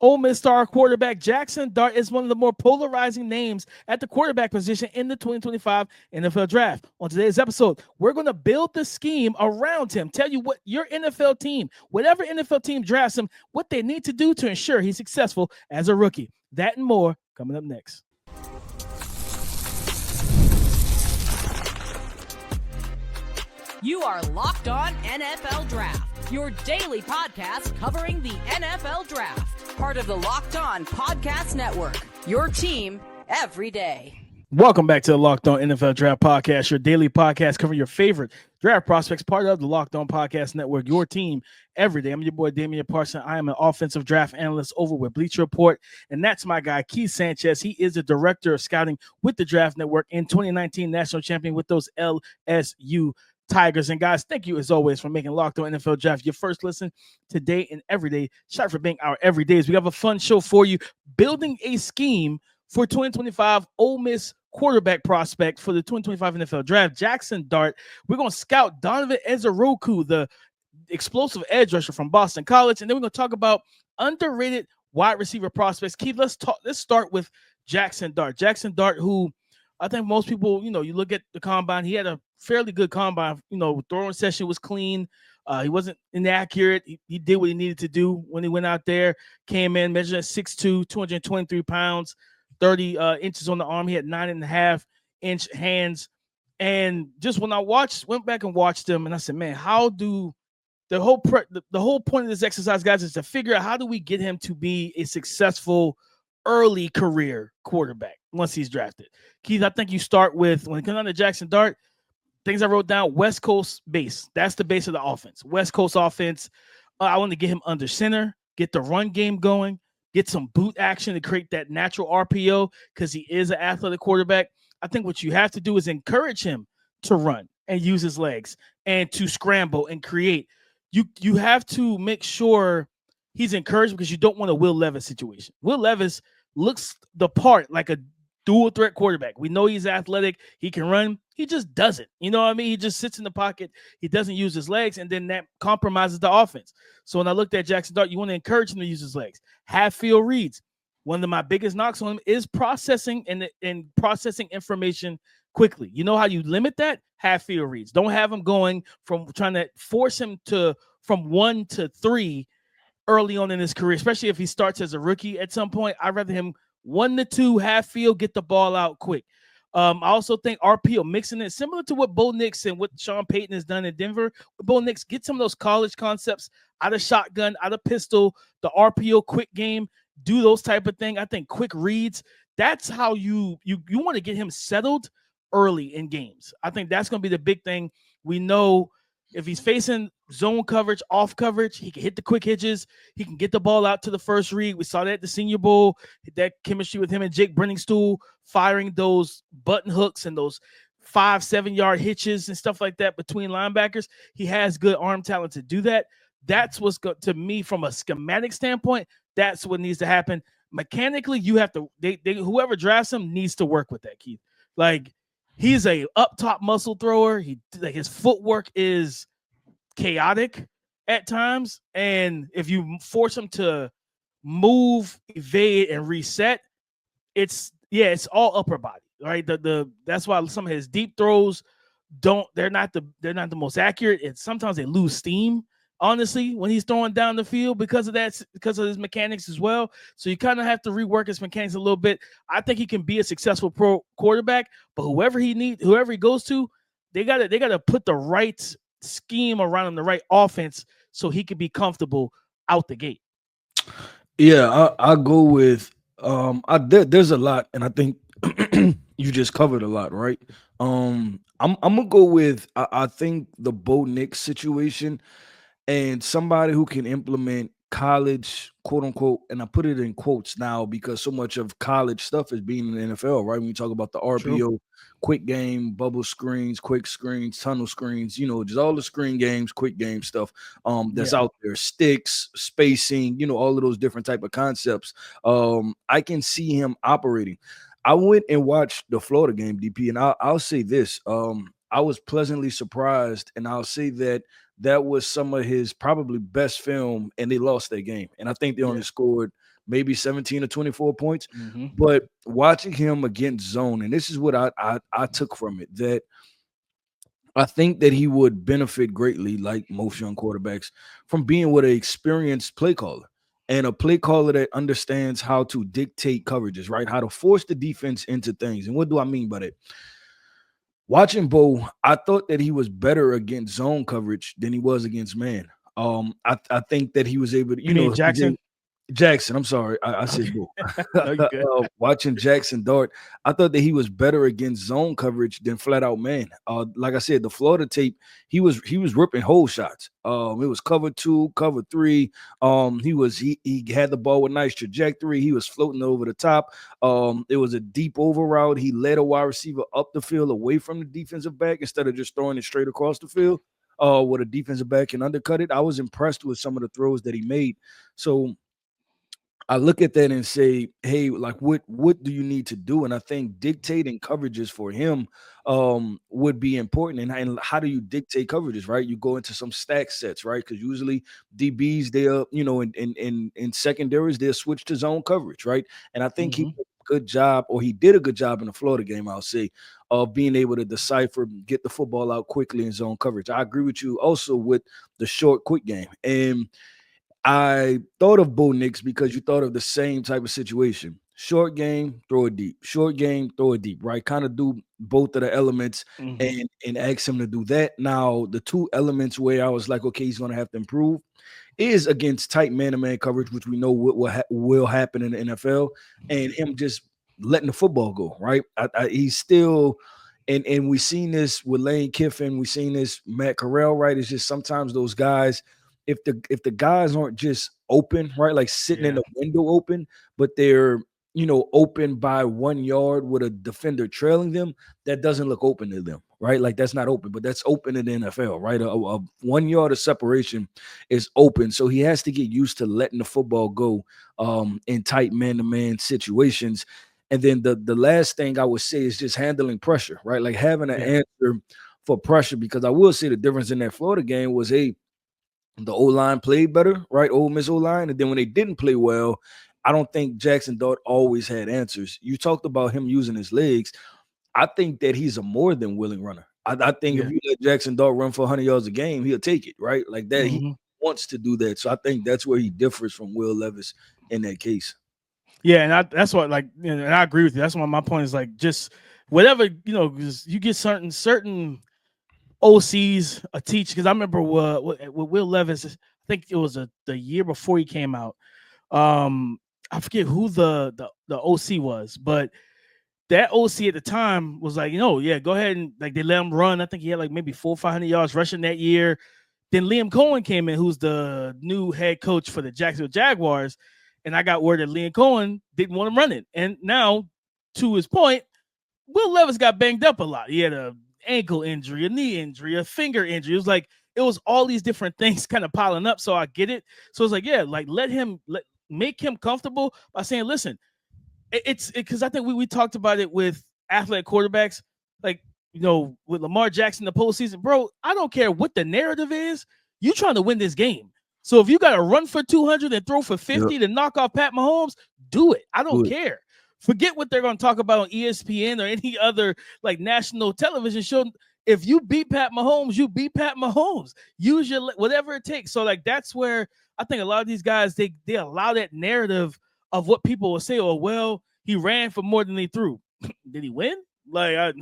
Ole Miss star quarterback Jaxson Dart is one of the more polarizing names at the quarterback position in the 2025 NFL Draft. On today's episode, we're going to build the scheme around him, tell you what your NFL team, whatever NFL team drafts him, what they need to do to ensure he's successful as a rookie. That and more coming up next. You are Locked On NFL Draft, your daily podcast covering the NFL Draft. Part of the Locked On Podcast Network, your team every day. Welcome back to the Locked On NFL Draft Podcast, your daily podcast covering your favorite draft prospects, part of the Locked On Podcast Network, your team every day. I'm your boy, Damian Parson. I am an offensive draft analyst over with Bleacher Report, and that's my guy, Keith Sanchez. He is the director of scouting with the Draft Network and 2019 national champion with those LSU Tigers. And guys, thank you as always for making Locked On NFL Draft your first listen today and every day. Shout out for being our everydays. We have a fun show for you, building a scheme for 2025 Ole Miss quarterback prospect for the 2025 NFL Draft, Jaxson Dart. We're going to scout Donovan Ezeiruaku, the explosive edge rusher from Boston College, and then we're going to talk about underrated wide receiver prospects. Keith, let's start with Jaxson Dart. Jaxson Dart, who I think most people, you look at the combine, he had a fairly good combine. Throwing session was clean. He wasn't inaccurate. He did what he needed to do when he went out there. Came in, measured at 6'2", 223 pounds, 30 inches on the arm. He had 9.5-inch hands. And just when I went back and watched him, and I said, man, how do the whole point of this exercise, guys, is to figure out how do we get him to be a successful early career quarterback once he's drafted. Keith, I think you start with, when it comes down to Jaxson Dart, things I wrote down, West Coast base. That's the base of the offense. West Coast offense. I want to get him under center, get the run game going, get some boot action to create that natural RPO because he is an athletic quarterback. I think what you have to do is encourage him to run and use his legs and to scramble and create. You have to make sure he's encouraged because you don't want a Will Levis situation. Will Levis looks the part like a dual threat quarterback. We know he's athletic. He can run. He just doesn't. You know what I mean? He just sits in the pocket. He doesn't use his legs, and then that compromises the offense. So when I looked at Jaxson Dart, you want to encourage him to use his legs. Have field reads. One of my biggest knocks on him is processing and processing information quickly. You know how you limit that? Have field reads. Don't have him going from trying to force him from 1 to 3 early on in his career, especially if he starts as a rookie at some point. I'd rather him 1 to 2, half field, get the ball out quick. I also think RPO, mixing it similar to what Bo Nix and what Sean Payton has done in Denver. Bo Nix, get some of those college concepts out of shotgun, out of pistol, the RPO quick game, do those type of thing. I think quick reads, that's how you want to get him settled early in games. I think that's going to be the big thing. We know if he's facing zone coverage, off coverage, he can hit the quick hitches. He can get the ball out to the first read. We saw that at the Senior Bowl, that chemistry with him and Jake Brenningstool, firing those button hooks and those 5-7 yard hitches and stuff like that between linebackers. He has good arm talent to do that. That's what's good to me from a schematic standpoint. That's what needs to happen. Mechanically, you have to, whoever drafts him needs to work with that, Keith. Like, he's a up top muscle thrower. His footwork is chaotic at times, and if you force him to move, evade, and reset, it's all upper body, right? That's why some of his deep throws they're not the most accurate, and sometimes they lose steam, honestly, when he's throwing down the field because of his mechanics as well. So you kind of have to rework his mechanics a little bit. I think he can be a successful pro quarterback, but whoever he goes to, they gotta put the right scheme around him, the right offense, so he can be comfortable out the gate. Yeah, I go with there's a lot, and I think you just covered a lot, right? I'm gonna go with I think the Bo Nix situation and somebody who can implement college, quote unquote, and I put it in quotes now because so much of college stuff is being in the NFL, right? When you talk about the RPO, True. quick game, bubble screens, quick screens, tunnel screens, just all the screen games, quick game stuff that's out there, sticks, spacing, all of those different type of concepts. I can see him operating. I went and watched the Florida game, DP, and I'll say this. I was pleasantly surprised, and I'll say that was some of his probably best film, and they lost that game. And I think they only scored maybe 17 or 24 points. Mm-hmm. But watching him against zone, and this is what I took from it, that I think that he would benefit greatly, like most young quarterbacks, from being with an experienced play caller and a play caller that understands how to dictate coverages, right? How to force the defense into things. And what do I mean by that? Watching Bo, I thought that he was better against zone coverage than he was against man. I think that he was able to, You mean Jaxson? Jaxson, I'm sorry, I Okay. said Bo. No, you good. Watching Jaxson Dart, I thought that he was better against zone coverage than flat out man. Like I said, the Florida tape, he was ripping hole shots. It was cover 2, cover 3. He had the ball with nice trajectory. He was floating over the top. It was a deep over route. He led a wide receiver up the field away from the defensive back instead of just throwing it straight across the field. With a defensive back and undercut it. I was impressed with some of the throws that he made. So I look at that and say, hey, like what do you need to do? And I think dictating coverages for him would be important. And how do you dictate coverages, right? You go into some stack sets, right? Because usually DBs, they're, in secondaries, they'll switch to zone coverage, right? And I think he Mm-hmm. did a good job, or he did a good job in the Florida game, I'll say, of being able to decipher, get the football out quickly in zone coverage. I agree with you also with the short, quick game. And I thought of Bo Nix because you thought of the same type of situation. Short game, throw it deep. Short game, throw it deep, right? Kind of do both of the elements Mm-hmm. and ask him to do that. Now, the two elements where I was like, okay, he's going to have to improve is against tight man-to-man coverage, which we know will happen in the NFL, and him just letting the football go, right? He's still and we've seen this with Lane Kiffin, we've seen this Matt Corral, right? It's just sometimes those guys, if the guys aren't just open, right, like sitting in Yeah. the window open, but they're open by 1 yard with a defender trailing them, that doesn't look open to them, right? Like that's not open, but that's open in the NFL, right? A 1 yard of separation is open, so he has to get used to letting the football go in tight man-to-man situations. And then the last thing I would say is just handling pressure, right? Like having an Yeah. answer for pressure, because I will say the difference in that Florida game was, hey, the O-line played better, right? Ole Miss O-line. And then when they didn't play well, I don't think Jaxson Dart always had answers. You talked about him using his legs. I think that he's a more than willing runner. I think if Yeah. you let Jaxson Dart run for 100 yards a game, he'll take it, right? Like that. He Mm-hmm. wants to do that. So I think that's where he differs from Will Levis in that case. Yeah, and that's what, like, and I agree with you. That's why my point is, like, just whatever, 'cause you get certain OCs a teach, because I remember with Will Levis, I think it was the year before he came out. I forget who the OC was, but that OC at the time was like, yeah, go ahead, and like they let him run. I think he had like maybe 400 or 500 yards rushing that year. Then Liam Cohen came in, who's the new head coach for the Jacksonville Jaguars, and I got word that Liam Cohen didn't want him running. And now, to his point, Will Levis got banged up a lot. He had a ankle injury, a knee injury, a finger injury. It was all these different things kind of piling up. So I get it. So it's like, yeah, like make him comfortable by saying, listen, it's because I think we talked about it with athletic quarterbacks, like, with Lamar Jackson in the postseason, bro. I don't care what the narrative is. You trying to win this game. So if you got to run for 200 and throw for 50 to knock off Pat Mahomes, do it. I don't care. Forget what they're going to talk about on ESPN or any other like national television show. If you beat Pat Mahomes, you beat Pat Mahomes. Use your whatever it takes. So like that's where I think a lot of these guys they allow that narrative of what people will say. Oh, well, he ran for more than he threw. Did he win? Like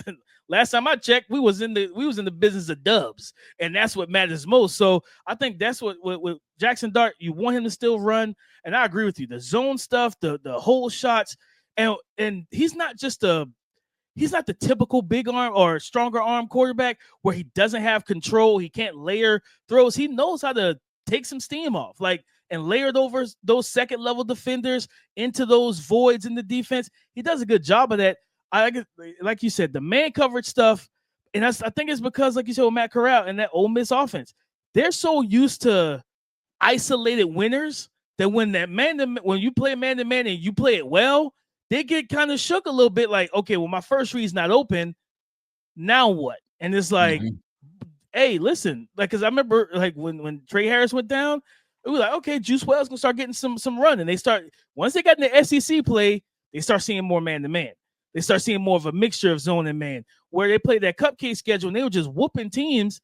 last time I checked, we was in the business of dubs, and that's what matters most. So I think that's what with Jaxson Dart, you want him to still run, and I agree with you. The zone stuff, the hole shots. And he's not the typical big arm or stronger arm quarterback where he doesn't have control. He can't layer throws. He knows how to take some steam off, and layer it over those second level defenders into those voids in the defense. He does a good job of that. Like you said, the man coverage stuff, and I think it's because, like you said, with Matt Corral and that Ole Miss offense, they're so used to isolated winners that when you play man to man and you play it well, they get kind of shook a little bit, like, okay, well, my first read's not open. Now what? And it's like, hey, listen, like, because I remember, like, when Trey Harris went down, we were like, okay, Juice Wells gonna start getting some run, and once they got in the SEC play, they start seeing more man to man. They start seeing more of a mixture of zone and man, where they played that cupcake schedule and they were just whooping teams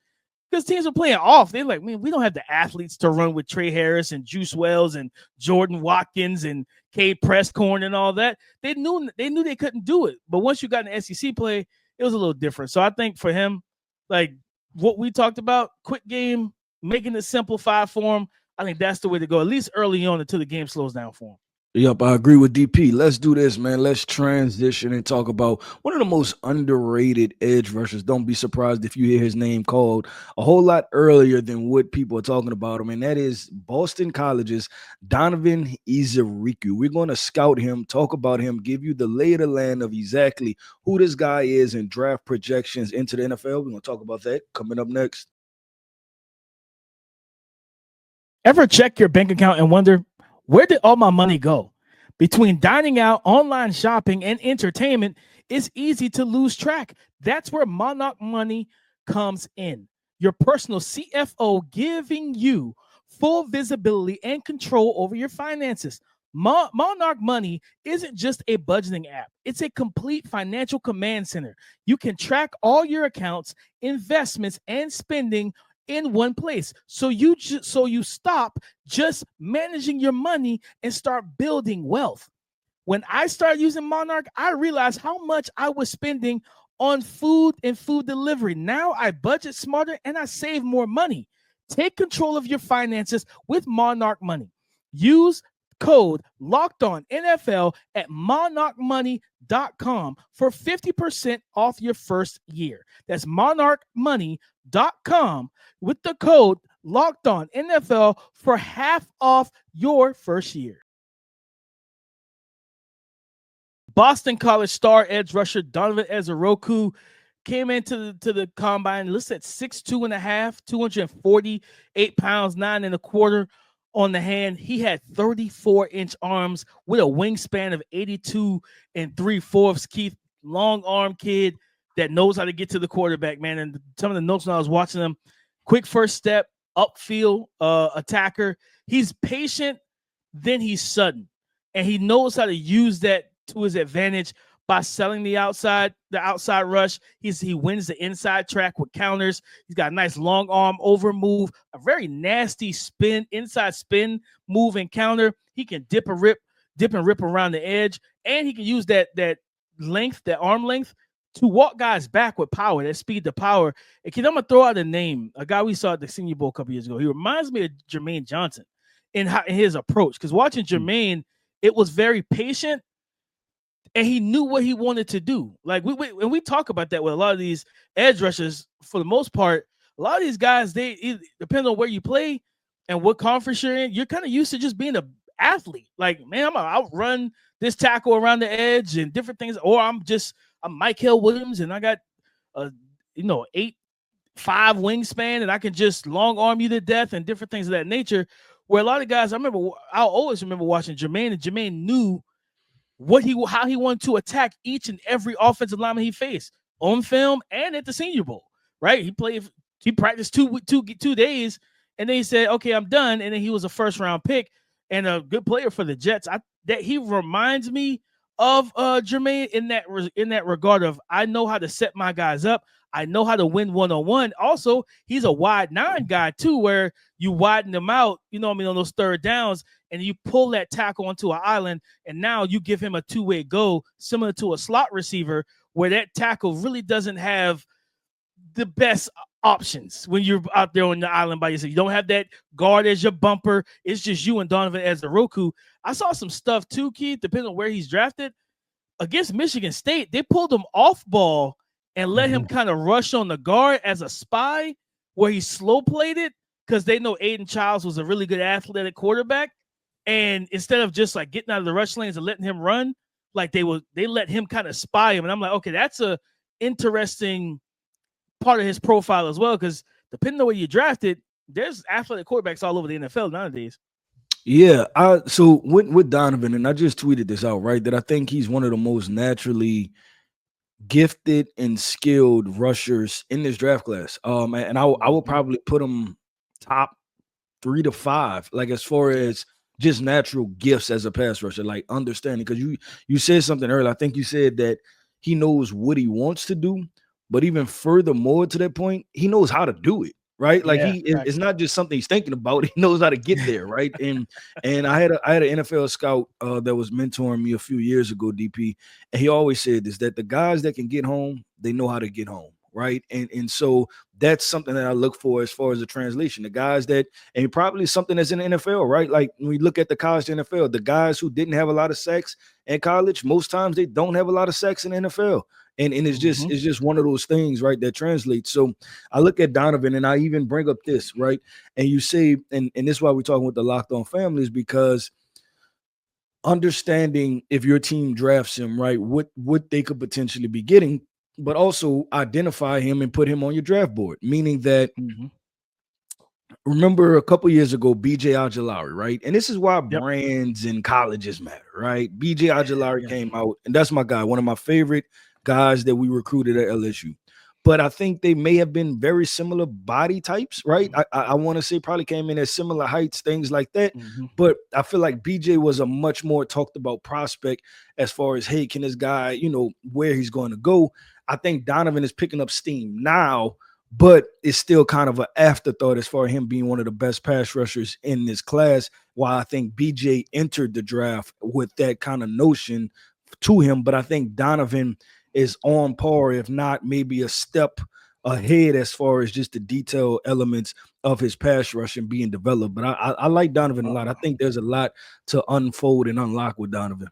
because teams were playing off. They're like, man, we don't have the athletes to run with Trey Harris and Juice Wells and Jordan Watkins and Cade Presscorn and all that. They knew they couldn't do it. But once you got an SEC play, it was a little different. So I think for him, like what we talked about, quick game, making it simplified for him, I think that's the way to go, at least early on until the game slows down for him. Yep, I agree with DP. Let's do this, man. Let's transition and talk about one of the most underrated edge rushers. Don't be surprised if you hear his name called a whole lot earlier than what people are talking about him, and that is Boston College's Donovan Ezeiruaku. We're going to scout him, talk about him, give you the lay of the land of exactly who this guy is and draft projections into the NFL. We're going to talk about that coming up next. Ever check your bank account and wonder, where did all my money go? Between dining out, online shopping, and entertainment, it's easy to lose track. That's where Monarch Money comes in. Your personal CFO giving you full visibility and control over your finances. Monarch Money isn't just a budgeting app. It's a complete financial command center. You can track all your accounts, investments, and spending in one place. So you stop just managing your money and start building wealth. When I started using Monarch, I realized how much I was spending on food and food delivery. Now I budget smarter and I save more money. Take control of your finances with Monarch Money. Use code LOCKEDONNFL at monarchmoney.com for 50% off your first year. That's monarchmoney.com with the code LOCKEDONNFL for half off your first year. Boston College star edge rusher Donovan Ezeiruaku came into the combine listed at 6'2.5", 248 pounds, 9 1/4 on the hand. He had 34-inch arms with a wingspan of 82 3/4. Keith, long arm kid that knows how to get to the quarterback, man. And some of the notes when I was watching him, quick first step, upfield attacker. He's patient, then he's sudden. And he knows how to use that to his advantage by selling the outside rush. He wins the inside track with counters. He's got a nice long arm over move, a very nasty spin, inside spin move and counter. He can dip and rip around the edge, and he can use that length, that arm length, to walk guys back with power, that speed to power. And I'm gonna throw out a name, a guy we saw at the Senior Bowl a couple years ago. He reminds me of Jermaine Johnson in his approach, because watching Jermaine, it was very patient. And he knew what he wanted to do. Like when we talk about that with a lot of these edge rushers, for the most part, a lot of these guys, it depends on where you play and what conference you're in. You're kind of used to just being an athlete. Like, man, I'm gonna outrun this tackle around the edge and different things. Or I'm Mike Hill Williams and I got 8'5" wingspan and I can just long arm you to death and different things of that nature. Where a lot of guys, I'll always remember watching Jermaine, and Jermaine knew how he wanted to attack each and every offensive lineman he faced on film and at the Senior Bowl, right? He practiced two days, and then he said, okay, I'm done. And then he was a first round pick and a good player for the Jets. That he reminds me of Jermaine in that regard of, I know how to set my guys up. I know how to win one-on-one. Also, he's a wide 9 guy too, where you widen them out, on those third downs, and you pull that tackle onto an island, and now you give him a two-way go, similar to a slot receiver, where that tackle really doesn't have the best options when you're out there on the island by yourself. You don't have that guard as your bumper. It's just you and Donovan Ezeiruaku. I saw some stuff too, Keith, depending on where he's drafted. Against Michigan State, they pulled him off ball and let him kind of rush on the guard as a spy, where he slow played it, because they know Aiden Childs was a really good athletic quarterback. And instead of just like getting out of the rush lanes and letting him run, like they let him kind of spy him. And I'm like, okay, that's a interesting part of his profile as well, because depending on where you drafted, there's athletic quarterbacks all over the NFL nowadays. Yeah, so with Donovan, and I just tweeted this out, right, that I think he's one of the most naturally gifted and skilled rushers in this draft class. And I will probably put him top 3 to 5, like as far as just natural gifts as a pass rusher, like understanding. Because you said something earlier. I think you said that he knows what he wants to do, but even furthermore to that point, he knows how to do it. Right, like Yeah, it's not just something he's thinking about. He knows how to get there, right? And I had an NFL scout that was mentoring me a few years ago, DP, and he always said this, that the guys that can get home, they know how to get home, right? And so that's something that I look for as far as the translation. The guys that, and probably something that's in the NFL, right? Like when we look at the college to NFL, the guys who didn't have a lot of sacks in college, most times they don't have a lot of sacks in the NFL. And it's just one of those things, right, that translates. So I look at Donovan, and I even bring up this, right? And you say, and this is why we're talking with the Locked On families, because understanding if your team drafts him, right, what they could potentially be getting, but also identify him and put him on your draft board, meaning that remember a couple years ago, BJ Ojolari, right? And this is why brands and colleges matter, right? BJ Ojolari came out, and that's my guy, one of my favorite guys that we recruited at LSU. But I think they may have been very similar body types, right? I want to say probably came in at similar heights, things like that. But I feel like BJ was a much more talked about prospect as far as, hey, can this guy, you know, where he's going to go? I think Donovan is picking up steam now, but it's still kind of an afterthought as far as him being one of the best pass rushers in this class. While I think BJ entered the draft with that kind of notion to him, but I think Donovan is on par, if not maybe a step ahead as far as just the detailed elements of his pass rushing being developed. But I like Donovan a lot. I think there's a lot to unfold and unlock with Donovan.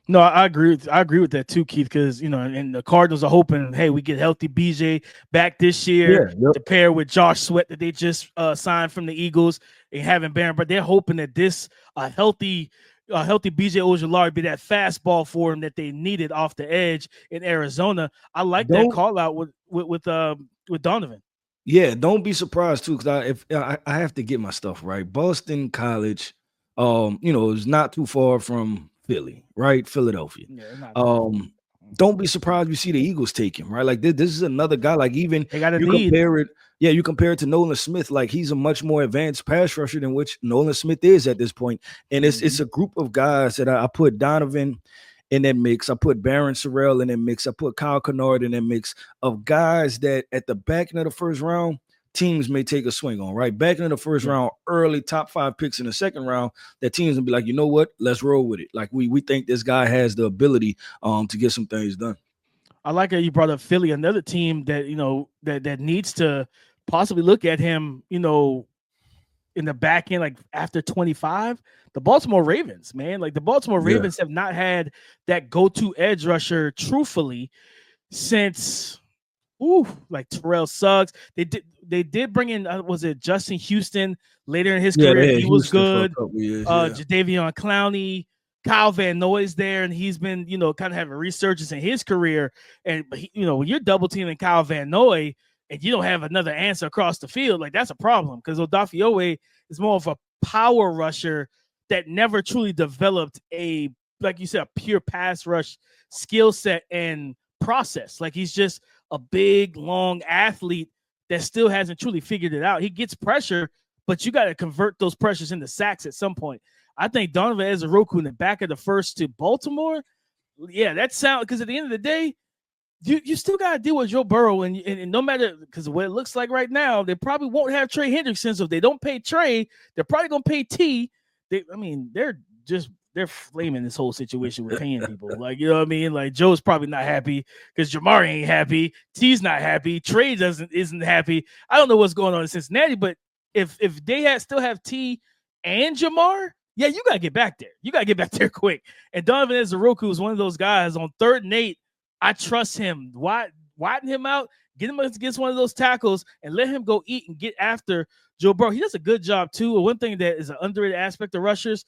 No, I agree with that too, Keith, because you know, and the Cardinals are hoping, hey, we get healthy BJ back this year to pair with Josh Sweat that they just signed from the Eagles and having Barron, but they're hoping that this healthy BJ Ojolari be that fastball for him that they needed off the edge in Arizona. I like that call out with Donovan. Yeah, don't be surprised too, because I have to get my stuff right. Boston College, you know, is not too far from Philly, right? Philadelphia. Don't be surprised you see the Eagles take him, right? Like this is another guy. Like even compare it. Yeah, you compare it to Nolan Smith. Like he's a much more advanced pass rusher than which Nolan Smith is at this point. And it's a group of guys that I put Donovan in that mix. I put Barron Sorrell in that mix. I put Kyle Kennard in that mix of guys that at the back end of the first round, teams may take a swing on, right? Back in the first round, early top 5 picks in the second round, that teams will be like, you know what? Let's roll with it. Like we think this guy has the ability to get some things done. I like how you brought up Philly, another team that, you know, that needs to possibly look at him, you know, in the back end, like after 25, the Baltimore Ravens, man. Like the Baltimore Ravens have not had that go-to edge rusher, truthfully, since like Terrell Suggs. They did bring in was it Justin Houston later in his career? He was good. Jadeveon Clowney, Kyle Van Noy's there, and he's been, you know, kind of having a resurgence in his career. And you know, when you're double teaming Kyle Van Noy and you don't have another answer across the field, like that's a problem, because Odafe is more of a power rusher that never truly developed a, like you said, a pure pass rush skill set and process. Like he's just a big, long athlete that still hasn't truly figured it out. He gets pressure, but you got to convert those pressures into sacks at some point. I think Donovan Ezeiruaku in the back of the first to Baltimore, that sound, because at the end of the day, you still got to deal with Joe Burrow, and no matter, because what it looks like right now, they probably won't have Trey Hendrickson. So if they don't pay Trey, they're probably going to pay T. They're flaming this whole situation with paying people. Like, you know what I mean? Like Joe's probably not happy because Jamar ain't happy. T's not happy. Trey isn't happy. I don't know what's going on in Cincinnati, but if they still have T and Jamar, you got to get back there. You got to get back there quick. And Donovan Ezeiruaku is one of those guys on 3rd and 8. I trust him. Widen him out, get him against one of those tackles, and let him go eat and get after Joe Burrow. He does a good job too. One thing that is an underrated aspect of rushers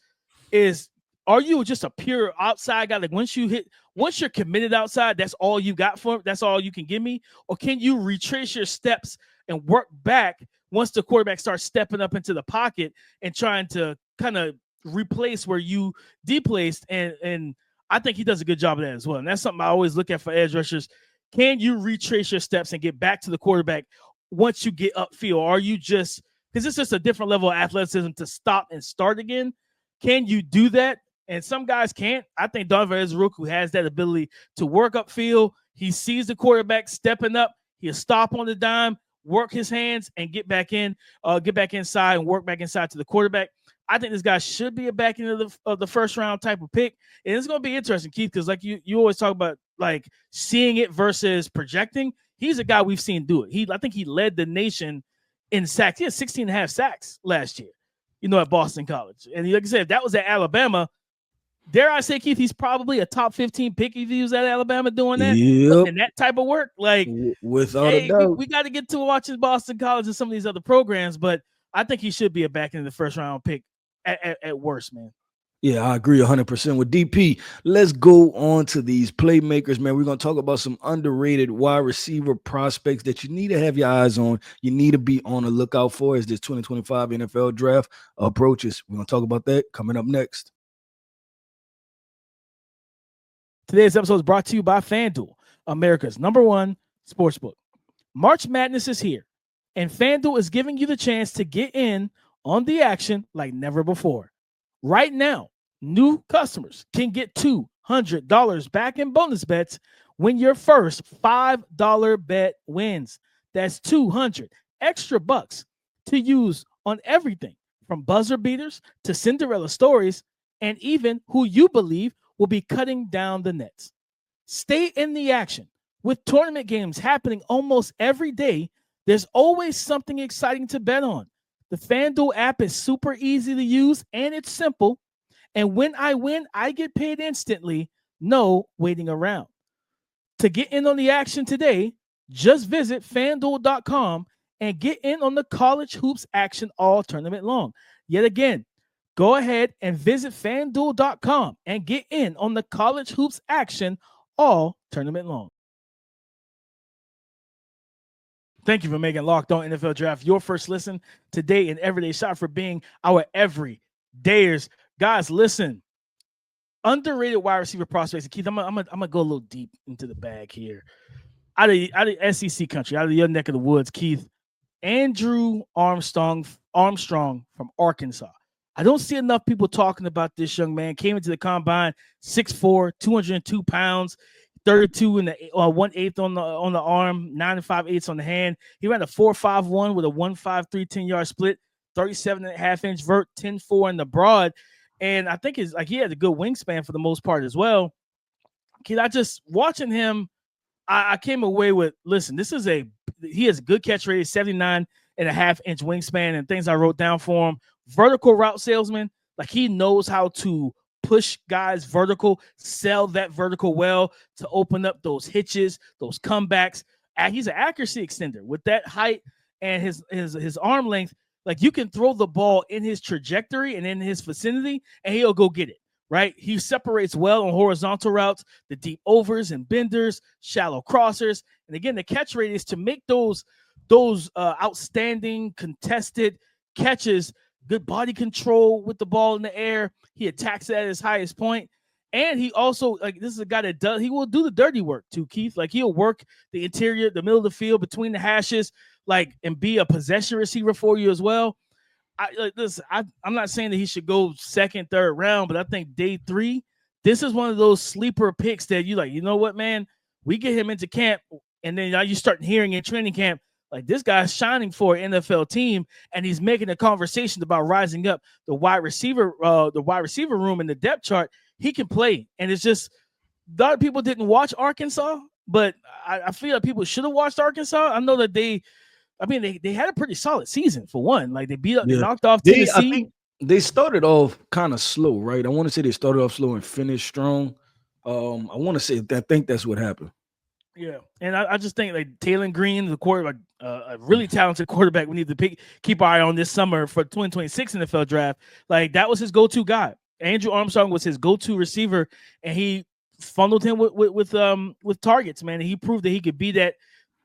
is, are you just a pure outside guy? Like once you're committed outside, that's all you got for him. That's all you can give me. Or can you retrace your steps and work back once the quarterback starts stepping up into the pocket and trying to kind of replace where you deplaced? And I think he does a good job of that as well. And that's something I always look at for edge rushers. Can you retrace your steps and get back to the quarterback once you get upfield? Or are you just because it's just a different level of athleticism to stop and start again. Can you do that? And some guys can't. I think Donovan Ezeiruaku has that ability to work upfield. He sees the quarterback stepping up. He'll stop on the dime, work his hands, and get back inside and work back inside to the quarterback. I think this guy should be a back end of the first round type of pick. And it's going to be interesting, Keith, because like you always talk about like seeing it versus projecting. He's a guy we've seen do it. I think he led the nation in sacks. He had 16 and a half sacks last year, at Boston College. And like I said, if that was at Alabama, dare I say, Keith, he's probably a top 15 pick if he was at Alabama doing that. Yep. And that type of work. Like, without a doubt. We got to get to watching Boston College and some of these other programs, but I think he should be a back end of the first round pick at worst, man. Yeah, I agree 100% with DP. Let's go on to these playmakers, man. We're going to talk about some underrated wide receiver prospects that you need to have your eyes on. You need to be on the lookout for as this 2025 NFL draft approaches. We're going to talk about that coming up next. Today's episode is brought to you by FanDuel, America's #1 sportsbook. March Madness is here, and FanDuel is giving you the chance to get in on the action like never before. Right now, new customers can get $200 back in bonus bets when your first $5 bet wins. That's 200 extra bucks to use on everything from buzzer beaters to Cinderella stories and even who you believe will be cutting down the nets. Stay in the action. With tournament games happening almost every day, there's always something exciting to bet on. The FanDuel app is super easy to use and it's simple. And when I win, I get paid instantly. No waiting around. To get in on the action today, just visit FanDuel.com and get in on the college hoops action all tournament long. Yet again, go ahead and visit FanDuel.com and get in on the college hoops action all tournament long. Thank you for making Locked On NFL Draft your first listen today and everyday shot, for being our everydayers. Guys, listen, underrated wide receiver prospects. And Keith, I'm gonna go a little deep into the bag here. Out of SEC country, out of your neck of the woods, Keith, Andrew Armstrong from Arkansas. I don't see enough people talking about this young man. Came into the combine 6'4", 202 pounds. 32 and 1/8 on the arm, 9 5/8 on the hand. He ran a 4.51 with a 1.53 10-yard split, 37.5-inch vert, 10.4 in the broad. And I think he had a good wingspan for the most part as well. Kid, I just watching him, I came away with, listen, he has a good catch rate, 79.5-inch wingspan, and things I wrote down for him. Vertical route salesman, like he knows how to push guys vertical, sell that vertical well to open up those hitches, those comebacks. And he's an accuracy extender with that height and his arm length. Like, you can throw the ball in his trajectory and in his vicinity, and he'll go get it, right? He separates well on horizontal routes, the deep overs and benders, shallow crossers. And again, the catch rate is to make those outstanding contested catches. Good body control with the ball in the air. He attacks it at his highest point. And he also, like, this is a guy that he will do the dirty work too, Keith. Like, he'll work the interior, the middle of the field, between the hashes, like, and be a possession receiver for you as well. I'm not saying that he should go second, third round, but I think day 3, this is one of those sleeper picks that you like, you know what, man? We get him into camp, and then you start hearing in training camp, like, this guy's shining for an NFL team, and he's making a conversation about rising up the wide receiver room in the depth chart. He can play, and it's just, a lot of people didn't watch Arkansas, but I feel like people should have watched Arkansas. I know that they had a pretty solid season for one. Like, they knocked off Tennessee. I think they started off kind of slow, right? I want to say they started off slow and finished strong. I think that's what happened. Yeah, and I just think, like, Taylor Green, the quarterback, a really talented quarterback we need to keep our eye on this summer for 2026 NFL draft. Like, that was his go-to guy. Andrew Armstrong was his go-to receiver, and he funneled him with targets, man. And he proved that he could be that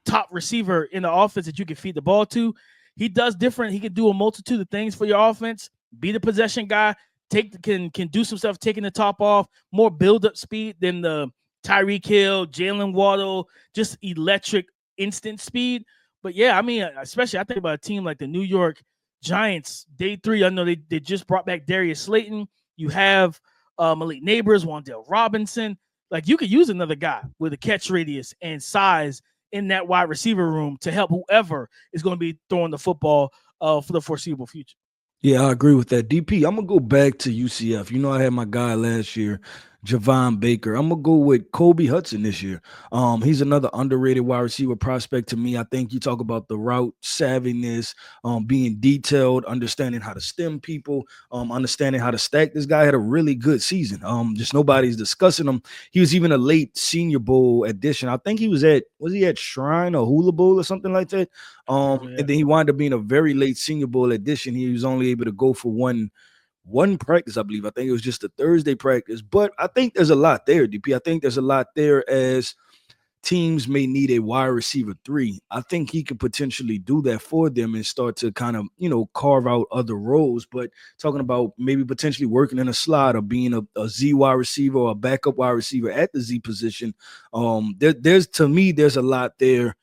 top receiver in the offense that you can feed the ball to. He does different. He can do a multitude of things for your offense. Be the possession guy. Can do some stuff, taking the top off, more build-up speed than the Tyreek Hill, Jalen Waddle, just electric instant speed. But yeah, I mean, especially I think about a team like the New York Giants, day 3, I know they just brought back Darius Slayton. You have Malik Neighbors, Wan'Dale Robinson. Like, you could use another guy with a catch radius and size in that wide receiver room to help whoever is going to be throwing the football for the foreseeable future. Yeah, I agree with that. DP, I'm gonna go back to UCF. You know, I had my guy last year, Javon Baker. I'm gonna go with Kobe Hudson this year. He's another underrated wide receiver prospect to me. I think you talk about the route savviness, being detailed, understanding how to stem people, understanding how to stack. This guy had a really good season. Just nobody's discussing him. He was even a late Senior Bowl addition. I think was he at Shrine or Hula Bowl or something like that? And then he wound up being a very late Senior Bowl addition. He was only able to go for one practice, I believe. I think it was just a Thursday practice. But I think there's a lot there, DP. I think there's a lot there as teams may need a wide receiver 3. I think he could potentially do that for them and start to kind of, carve out other roles. But talking about maybe potentially working in a slot or being a Z wide receiver or a backup wide receiver at the Z position, there's a lot there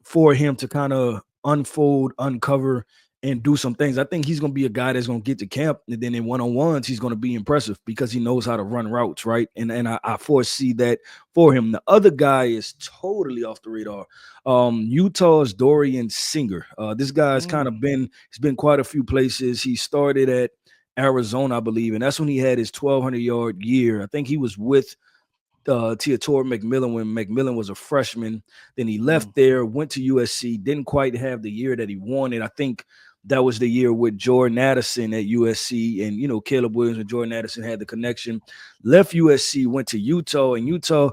for him to kind of unfold, uncover, and do some things. I think he's going to be a guy that's going to get to camp, and then in one-on-ones, he's going to be impressive because he knows how to run routes, right? And I foresee that for him. The other guy is totally off the radar. Utah's Dorian Singer. This guy's he's been quite a few places. He started at Arizona, I believe, and that's when he had his 1,200-yard year. I think he was with Teodoro McMillan when McMillan was a freshman. Then he left there, went to USC, didn't quite have the year that he wanted. I think that was the year with Jordan Addison at USC, and Caleb Williams and Jordan Addison had the connection. Left USC, went to Utah, and Utah.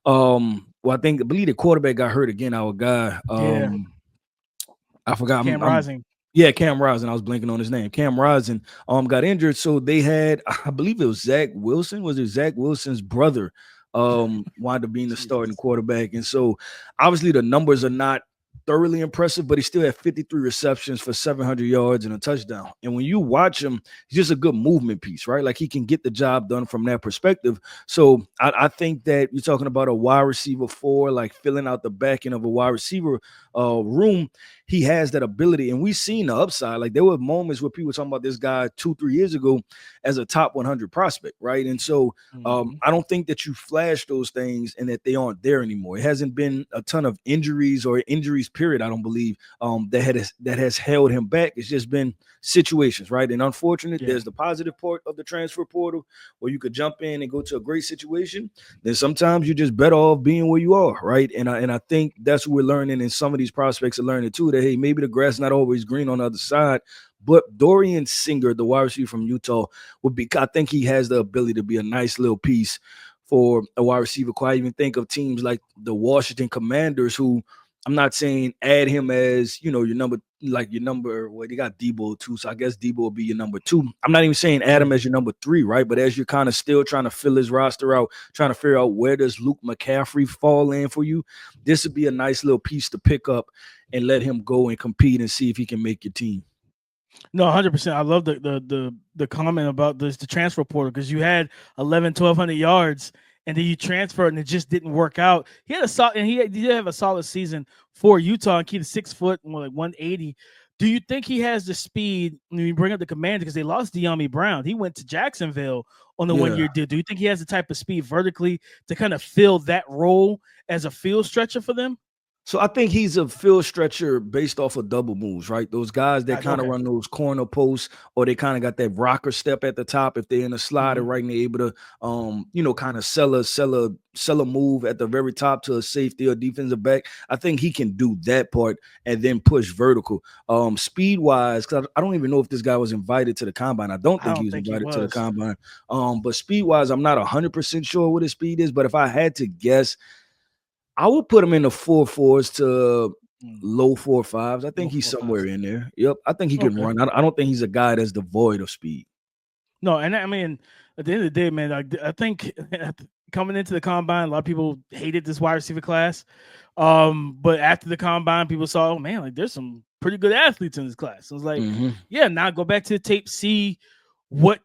I believe the quarterback got hurt again. Our guy, I forgot. Cam Rising. Yeah, Cam Rising. I was blanking on his name. Cam Rising got injured, so they had, I believe it was Zach Wilson. Was it Zach Wilson's brother? Wound up being the starting quarterback. And so obviously the numbers are not thoroughly impressive, but he still had 53 receptions for 700 yards and a touchdown. And when you watch him, he's just a good movement piece, right? Like, he can get the job done from that perspective. So I think that you're talking about a wide receiver 4, like filling out the back end of a wide receiver room. He has that ability, and we've seen the upside. Like, there were moments where people were talking about this guy 2-3 years ago as a top 100 prospect, right? And so I don't think that you flash those things and that they aren't there anymore. It hasn't been a ton of injuries or injuries, period, I don't believe, that has held him back. It's just been situations, right? And unfortunately, there's the positive part of the transfer portal where you could jump in and go to a great situation. Then sometimes you're just better off being where you are, right? And I think that's what we're learning, and some of these prospects are learning too, that, hey, maybe the grass is not always green on the other side. But Dorian Singer, the wide receiver from Utah, I think he has the ability to be a nice little piece for a wide receiver. I even think of teams like the Washington Commanders, who, I'm not saying add him as, your number, well, they got Debo too, so I guess Debo will be your number 2. I'm not even saying add him as your number 3, right? But as you're kind of still trying to fill his roster out, trying to figure out where does Luke McCaffrey fall in for you, this would be a nice little piece to pick up and let him go and compete and see if he can make your team. No, 100%. I love the comment about the transfer portal, because you had 1,200 yards and then you transferred and it just didn't work out. He had he did have a solid season for Utah and keep 6 foot, more like 180. Do you think he has the speed when you bring up the Commanders, because they lost De'Ami Brown? He went to Jacksonville on the 1 year deal. Do you think he has the type of speed vertically to kind of fill that role as a field stretcher for them? So I think he's a field stretcher based off of double moves, right? Those guys that kind of run those corner posts, or they kind of got that rocker step at the top if they're in a slider, right? And they're able to, kind of sell a move at the very top to a safety or defensive back. I think he can do that part and then push vertical. Speed wise, because I don't even know if this guy was invited to the combine. I don't think he was invited to the combine. But speed wise, I'm not 100% sure what his speed is. But if I had to guess, I would put him in the 4.4s to low 4.5s. I think he's somewhere in there. Yep. I think he can run. I don't think he's a guy that's devoid of speed. No, and I mean, at the end of the day, man, I think coming into the combine, a lot of people hated this wide receiver class. But after the combine, people saw, oh man, like there's some pretty good athletes in this class. So I was like, now go back to the tape, see what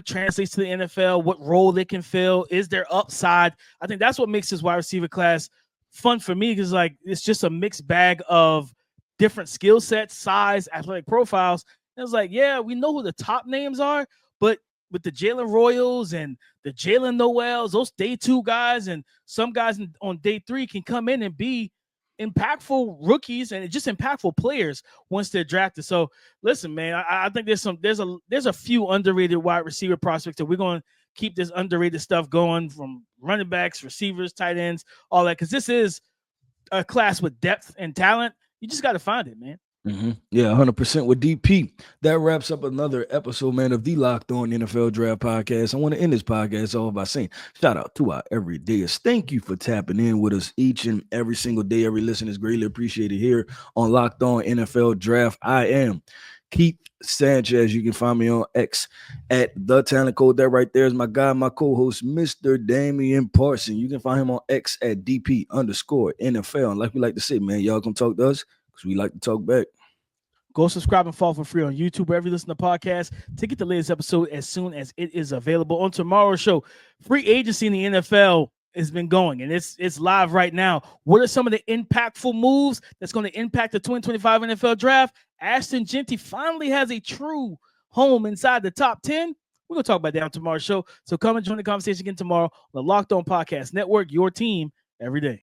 translates to the NFL, what role they can fill, is there upside. I think that's what makes this wide receiver class fun for me, because like it's just a mixed bag of different skill sets, size, athletic profiles, And it's like, yeah, we know who the top names are, but with the Jalen Royals and the Jalen Noels, those day 2 guys and some guys on day 3 can come in and be impactful rookies and just impactful players once they're drafted. So listen, man, I think there's a few underrated wide receiver prospects that we're going to keep this underrated stuff going, from running backs, receivers, tight ends, all that, because this is a class with depth and talent. You just got to find it, man. Yeah, 100% with DP. That wraps up another episode, man, of the Locked On NFL Draft Podcast. I want to end this podcast off by saying shout out to our everydayers. Thank you for tapping in with us each and every single day. Every listen is greatly appreciated here on Locked On NFL Draft. I am Keith Sanchez. You can find me on X at The Talent Code. That right there is my guy, my co-host, Mr. Damian Parson. You can find him on X at DP_NFL. And like we like to say, man, y'all come talk to us because we like to talk back. Go subscribe and follow for free on YouTube, wherever you listen to podcasts, to get the latest episode as soon as it is available. On tomorrow's show, free agency in the NFL has been going, and it's live right now. What are some of the impactful moves that's going to impact the 2025 NFL Draft? Ashton Genty finally has a true home inside the top 10. We're going to talk about that on tomorrow's show. So come and join the conversation again tomorrow on the Locked On Podcast Network, your team every day.